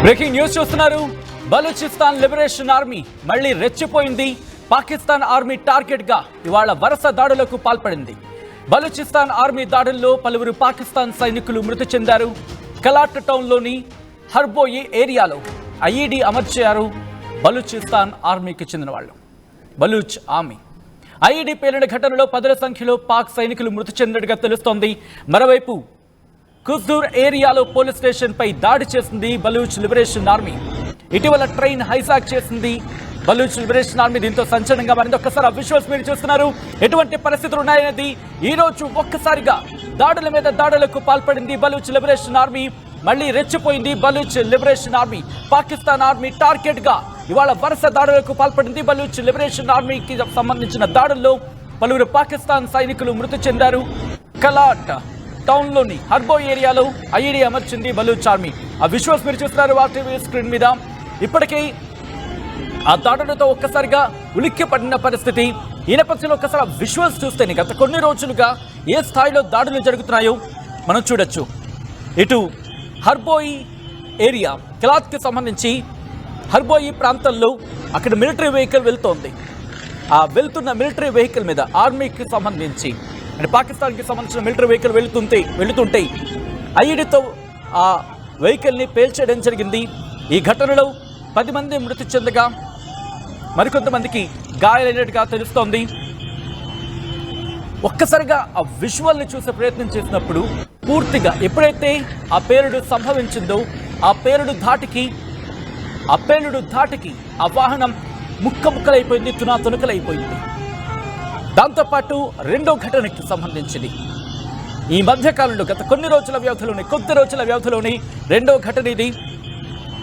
Breaking news చూస్తున్నారు. Balochistan liberation army మళ్ళీ రెచ్చిపోయింది. Pakistan army target గా ఇవాళ వరుస దాడులకు పాల్పడింది. బలూచిస్తాన్ ఆర్మీ దాడుల్లో పలువురు పాకిస్తాన్ సైనికులు మృతి చెందారు. కలాట్ టౌన్లోని హర్బోయి ఏరియాలో ఐఈడీ అమర్చారు బలూచిస్తాన్ ఆర్మీకి చెందిన వాళ్ళు. బలూచ్ ఆర్మీ ఐఈడీ పేలిన ఘటనలో పదుల సంఖ్యలో పాక్ సైనికులు మృతి చెందినట్టుగా తెలుస్తోంది. మరోవైపు కుజ్దూర్ ఏరియాలో పోలీస్ స్టేషన్ పై దాడి చేసింది బలూచ్ లిబరేషన్ ఆర్మీ. ఇటీవల ట్రైన్ హైజాక్ చేసింది బలూచ్ లిబరేషన్ ఆర్మీ. దీంతో సంచలనంగా మరింది. ఒక్కసారి ఆ విజువల్స్ మీరు చూస్తున్నారు. ఎటువంటి పరిస్థితులు ఉన్నాయనేది ఈ రోజు ఒక్కసారిగా దాడుల మీద దాడులకు పాల్పడింది బలూచ్ లిబరేషన్ ఆర్మీ. మళ్ళీ రెచ్చిపోయింది Baloch liberation army. Pakistan army target గా ఇవాళ వరుస దాడులకు పాల్పడింది. బలూచ్ లిబరేషన్ ఆర్మీకి సంబంధించిన దాడుల్లో పలువురు పాకిస్తాన్ సైనికులు మృతి చెందారు. కలాట్ టౌన్లోని హర్బో ఏరియాలో ఐఈడీ అమర్చింది బలూచ్ ఆర్మీ. ఆ విజువల్స్ మీరు చూస్తున్నారు టీవీ స్క్రీన్ మీద. ఇప్పటికీ ఆ దాడులతో ఒక్కసారిగా ఉలిక్కి పడిన పరిస్థితి. ఈ నేపథ్యంలో ఒక్కసారి విజువల్స్ చూస్తేనే గత కొన్ని రోజులుగా ఏ స్థాయిలో దాడులు జరుగుతున్నాయో మనం చూడొచ్చు. ఇటు హర్బోయి ఏరియా కిలాత్కి సంబంధించి హర్బోయి ప్రాంతంలో అక్కడ మిలిటరీ వెహికల్ వెళ్తోంది. ఆ వెళ్తున్న మిలిటరీ వెహికల్ మీద ఆర్మీకి సంబంధించి అంటే పాకిస్తాన్కి సంబంధించిన మిలిటరీ వెహికల్ వెళుతుంటే ఐఈడీతో ఆ వెహికల్ని పేల్చేయడం జరిగింది. ఈ ఘటనలో 10 మంది మృతి చెందగా మరికొంతమందికి గాయాలైనట్టుగా తెలుస్తోంది. ఒక్కసారిగా ఆ విజువల్ని చూసే ప్రయత్నం చేసినప్పుడు పూర్తిగా ఎప్పుడైతే ఆ పేలుడు సంభవించిందో ఆ పేలుడు ధాటికి ఆ వాహనం ముక్కలైపోయింది, తునకలైపోయింది. దాంతోపాటు రెండో ఘటనకి సంబంధించింది ఈ మధ్యకాలంలో గత కొద్ది రోజుల వ్యవధిలోని రెండో ఘటన ఇది.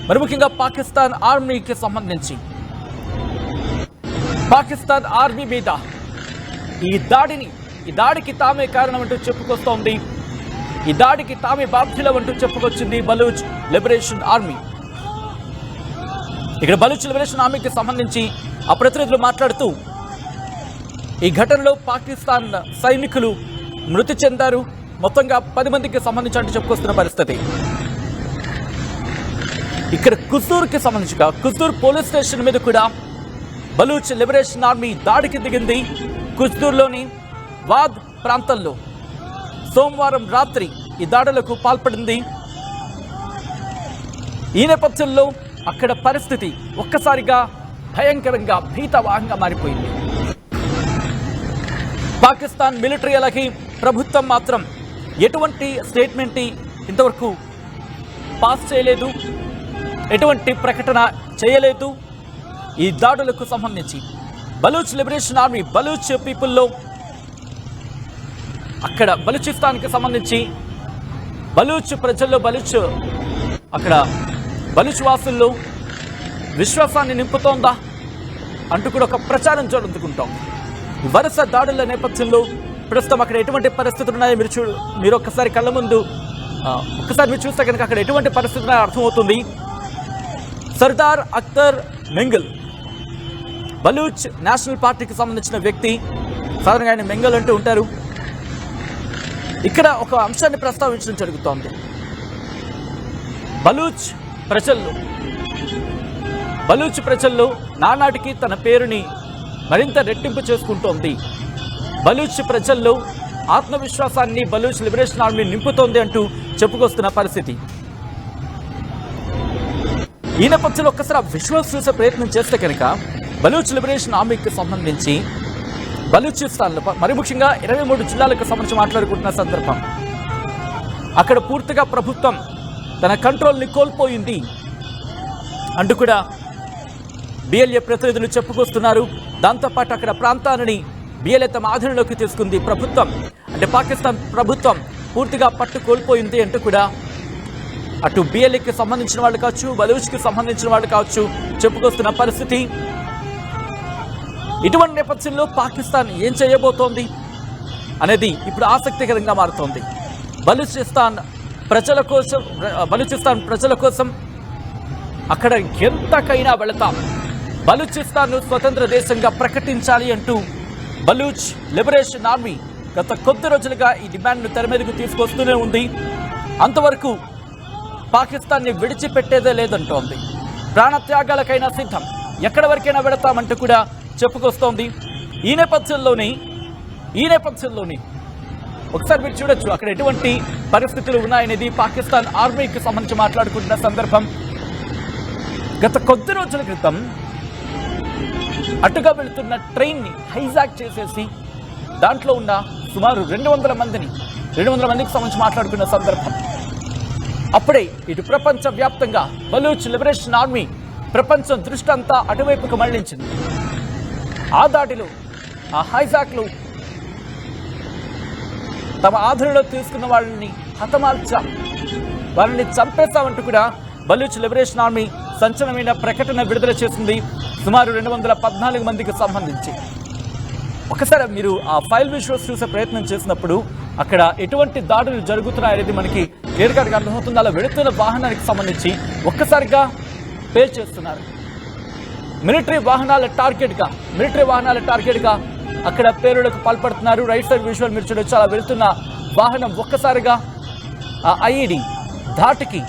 మరి ముఖ్యంగా పాకిస్తాన్ ఆర్మీకి సంబంధించి పాకిస్తాన్ ఆర్మీ మీద ఈ దాడికి తామే కారణం అంటూ చెప్పుకొస్తోంది. ఈ దాడికి తామే బాధ్యులం అంటూ చెప్పుకొచ్చింది బలూచ్ లిబరేషన్ ఆర్మీ. ఇక్కడ బలూచ్ లిబరేషన్ ఆర్మీకి సంబంధించి ఆ ప్రతినిధులు మాట్లాడుతూ ఈ ఘటనలో పాకిస్తాన్ సైనికులు మృతి చెందారు. మొత్తంగా 10 మందికి సంబంధించి అంటూ చెప్పుకొస్తున్న పరిస్థితి. ఇక్కడ కుజ్దూర్ పోలీస్ స్టేషన్ మీద కూడా బలూచ్ లిబరేషన్ ఆర్మీ దాడికి దిగింది. కుజ్దూర్లోని వాద్ ప్రాంతంలో సోమవారం రాత్రి ఈ దాడులకు పాల్పడింది. ఈ నేపథ్యంలో అక్కడ పరిస్థితి ఒక్కసారిగా భయంకరంగా భీతవాహంగా మారిపోయింది. పాకిస్తాన్ మిలిటరీ అలాగే ప్రభుత్వం మాత్రం ఎటువంటి స్టేట్మెంట్ ఇంతవరకు పాస్ చేయలేదు, ఎటువంటి ప్రకటన చేయలేదు. ఈ దాడులకు సంబంధించి బలూచ్ లిబరేషన్ ఆర్మీ బలూచ్ పీపుల్లో అక్కడ బలూచిస్తాన్కి సంబంధించి బలూచ్ ప్రజల్లో అక్కడ బలూచ్ వాసుల్లో విశ్వాసాన్ని నింపుతోందా అంటూ కూడా ఒక ప్రచారం జరుగుతుంటాం. వరుస దాడుల నేపథ్యంలో ప్రస్తుతం అక్కడ ఎటువంటి పరిస్థితులు ఉన్నాయో మీరు ఒక్కసారి కళ్ళ ముందు మీరు చూస్తే కనుక అక్కడ ఎటువంటి పరిస్థితులు ఉన్నాయో అర్థమవుతుంది. సర్దార్ అఖ్తర్ మెంగల్ బలూచ్ నేషనల్ పార్టీకి సంబంధించిన వ్యక్తి. సాధారణంగా ఆయన మెంగల్ అంటూ ఉంటారు. ఇక్కడ ఒక అంశాన్ని ప్రస్తావించడం జరుగుతోంది. బలూచ్ ప్రజల్లో నానాటికి తన పేరుని మరింత రెట్టింపు చేసుకుంటోంది. బలూచ్ ప్రజల్లో ఆత్మవిశ్వాసాన్ని బలూచ్ లిబరేషన్ ఆర్మీ నింపుతోంది అంటూ చెప్పుకొస్తున్న పరిస్థితి. ఈ నేపథ్యంలో ఒక్కసారి ఆ విజువల్స్ చూసే ప్రయత్నం చేస్తే కనుక బలూచ్ లిబరేషన్ ఆర్మీకి సంబంధించి బలూచిస్తాన్లో మరి ముఖ్యంగా 23 జిల్లాలకు సంబంధించి మాట్లాడుకుంటున్న సందర్భం అక్కడ పూర్తిగా ప్రభుత్వం తన కంట్రోల్ని కోల్పోయింది అంటూ కూడా బిఎల్ఏ ప్రతినిధులు చెప్పుకొస్తున్నారు. దాంతోపాటు అక్కడ ప్రాంతాన్ని బిఎల్ఏ తమ ఆధీనంలోకి తీసుకుంది ప్రభుత్వం. అంటే పాకిస్తాన్ ప్రభుత్వం పూర్తిగా పట్టు కోల్పోయింది అంటూ కూడా అటు బిఎల్ఏకి సంబంధించిన వాళ్ళు కావచ్చు, బలూచ్కి సంబంధించిన వాళ్ళు కావచ్చు చెప్పుకొస్తున్న పరిస్థితి. ఇటువంటి నేపథ్యంలో పాకిస్తాన్ ఏం చేయబోతోంది అనేది ఇప్పుడు ఆసక్తికరంగా మారుతోంది. బలూచిస్తాన్ ప్రజల కోసం అక్కడ ఎంతకైనా వెళతాం, బలూచిస్తాన్ను స్వతంత్ర దేశంగా ప్రకటించాలి అంటూ బలూచ్ లిబరేషన్ ఆర్మీ గత కొద్ది రోజులుగా ఈ డిమాండ్ను తెర మీదకు తీసుకొస్తూనే ఉంది. అంతవరకు పాకిస్తాన్ని విడిచిపెట్టేదే లేదంటోంది. ప్రాణత్యాగాలకైనా సిద్ధం, ఎక్కడి వరకైనా వెళతామంటూ కూడా చెప్పుకొస్తోంది. ఈ నేపథ్యంలోని ఒకసారి మీరు చూడొచ్చు అక్కడ ఎటువంటి పరిస్థితులు ఉన్నాయనేది పాకిస్తాన్ ఆర్మీకి సంబంధించి మాట్లాడుకుంటున్న సందర్భం. గత కొద్ది రోజుల క్రితం అటుగా వెళుతున్న ట్రైన్ని హైజాక్ చేసేసి దాంట్లో ఉన్న సుమారు 200 మందికి సంబంధించి మాట్లాడుకున్న సందర్భం. అప్పుడే ఇటు ప్రపంచ వ్యాప్తంగా బలూచ్ లిబరేషన్ ఆర్మీ ప్రపంచం దృష్టి అంతా అటువైపుకు మళ్లించింది. ఆ దాడిలో ఆ హైజాక్లు తమ ఆధీనంలో తీసుకున్న వాళ్ళని వాళ్ళని చంపేస్తామంటూ కూడా బలూచ్ లిబరేషన్ ఆర్మీ సంచలనమైన ప్రకటన విడుదల చేసింది. సుమారు 214 మందికి సంబంధించి. ఒకసారి మీరు ఆ ఫైల్ విజువల్స్ చూసే ప్రయత్నం చేసినప్పుడు అక్కడ ఎటువంటి దాడులు జరుగుతున్నాయనేది మనకి క్లియర్గా అర్థమవుతుంది. అలా వెళుతున్న వాహనానికి సంబంధించి ఒక్కసారిగా పేల్చేస్తున్నారు. మిలిటరీ వాహనాల టార్గెట్గా అక్కడ పేలుడుకు పాల్పడుతున్నారు. రైట్ సైడ్ విజువల్ మీరు చూడొచ్చు. అలా వెళుతున్న వాహనం ఒక్కసారిగా ఆ ఐఈడి ధాటికి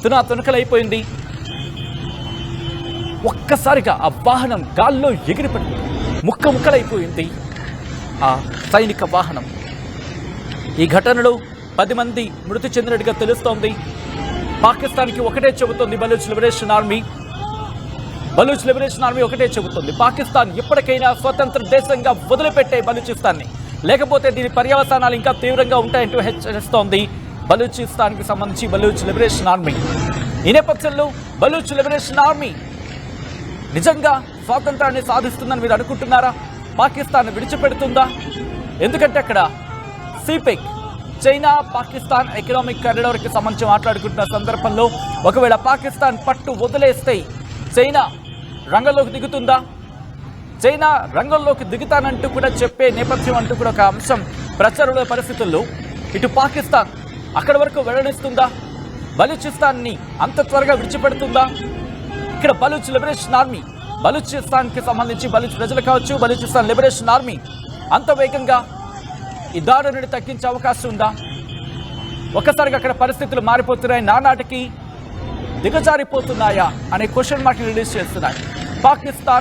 తునకలైపోయింది. ఒక్కసారిగా ఆ వాహనం గాల్లో ఎగిరిపడి ముక్కలైపోయింది ఆ సైనిక వాహనం. ఈ ఘటనలో 10 మంది మృతి చెందినట్టుగా తెలుస్తోంది. పాకిస్తాన్కి ఒకటే చెబుతోంది బలూచ్ లిబరేషన్ ఆర్మీ ఒకటే చెబుతుంది, పాకిస్తాన్ ఎప్పటికైనా స్వతంత్ర దేశంగా వదిలిపెట్టే బలూచిస్తాన్ని, లేకపోతే దీని పర్యవసానాలు ఇంకా తీవ్రంగా ఉంటాయంటూ హెచ్చరిస్తోంది బలూచిస్తాన్కి సంబంధించి బలూచ్ లిబరేషన్ ఆర్మీ. ఈ నేపథ్యంలో బలూచ్ లిబరేషన్ ఆర్మీ నిజంగా స్వాతంత్రాన్ని సాధిస్తుందని మీరు అనుకుంటున్నారా? పాకిస్తాన్ విడిచిపెడుతుందా? ఎందుకంటే అక్కడ సిపెక్ చైనా పాకిస్తాన్ ఎకనామిక్ కారిడార్కి సంబంధించి మాట్లాడుకుంటున్న సందర్భంలో ఒకవేళ పాకిస్తాన్ పట్టు వదిలేస్తే చైనా రంగంలోకి దిగుతుందా? చైనా రంగంలోకి దిగుతానంటూ కూడా చెప్పే నేపథ్యం అంటూ కూడా ఒక అంశం ప్రచారంలో పరిస్థితుల్లో ఇటు పాకిస్తాన్ అక్కడి వరకు వెల్లడిస్తుందా? బలూచిస్తాన్ని అంత త్వరగా విడిచిపెడుతుందా? ఇక్కడ బలూచ్ లిబరేషన్ ఆర్మీ, బలూచిస్తాన్కి సంబంధించి బలూచ్ ప్రజలు కావచ్చు, బలూచిస్తాన్ లిబరేషన్ ఆర్మీ అంత వేగంగా ఈ దాడుని తగ్గించే అవకాశం ఉందా? ఒక్కసారిగా అక్కడ పరిస్థితులు మారిపోతున్నాయి, నానాటికి దిగజారిపోతున్నాయా అనే క్వశ్చన్ మార్క్ రిలీజ్ చేస్తున్నాయి. పాకిస్తాన్